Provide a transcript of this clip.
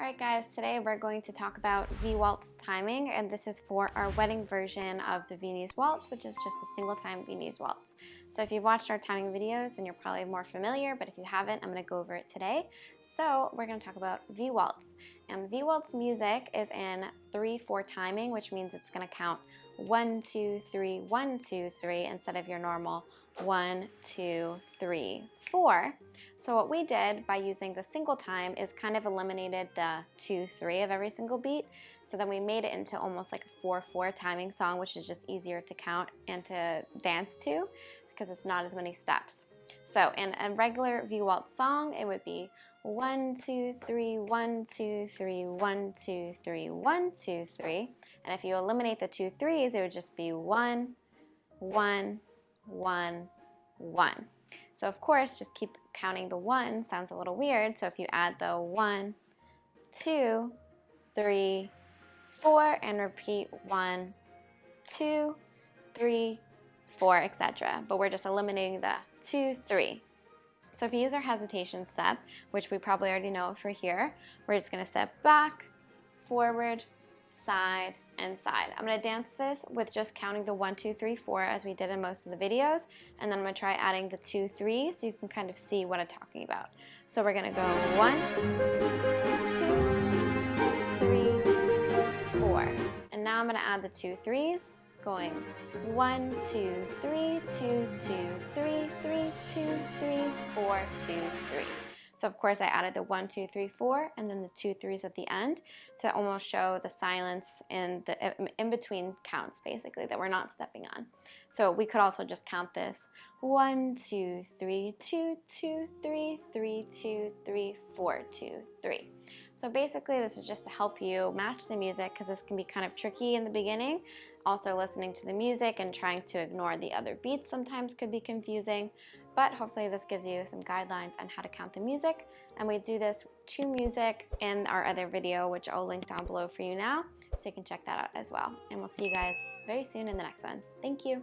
Alright guys, today we're going to talk about V.Waltz timing, and this is for our wedding version of the Viennese Waltz, which is just a single time Viennese Waltz. So if you've watched our timing videos, then you're probably more familiar, but if you haven't, I'm going to go over it today. So we're going to talk about V.Waltz. And V.Waltz music is in 3/4 timing, which means it's going to count 1, 2, 3, 1, 2, 3 instead of your normal 1, 2, 3, 4. So what we did by using the single time is kind of eliminated the 2, 3 of every single beat. So then we made it into almost like a 4/4 timing song, which is just easier to count and to dance to because it's not as many steps. So in a regular V.Waltz song, it would be 1, 2, 3, 1, 2, 3, 1, 2, 3, 1, 2, 3. And if you eliminate the 2 3s, it would just be 1, 1, 1, 1. So of course, just keep counting the 1 sounds a little weird. So if you add the 1, 2, 3, 4, and repeat 1, 2, 3, 4, etc. But we're just eliminating the 2, 3. So if you use our hesitation step, which we probably already know for here, we're just going to step back, forward, side, and side. I'm going to dance this with just counting the 1, 2, 3, 4 as we did in most of the videos, and then I'm going to try adding the 2, 3 so you can kind of see what I'm talking about. So we're going to go 1, 2, 3, 4. And now I'm going to add the 2 3s, going 1, 2, 3, 2, 2, 3, 3, 2, 3, 4, 2, 3. So of course I added the 1, 2, 3, 4 and then the 2 3s at the end to almost show the silence in the in-between counts, basically, that we're not stepping on. So we could also just count this 1, 2, 3, 2, 2, 3, 3, 2, 3, 4, 2, 3. So basically this is just to help you match the music because this can be kind of tricky in the beginning. Also listening to the music and trying to ignore the other beats sometimes could be confusing, but hopefully this gives you some guidelines on how to count the music. And we do this to music in our other video, which I'll link down below for you now, so you can check that out as well. And we'll see you guys very soon in the next one. Thank you.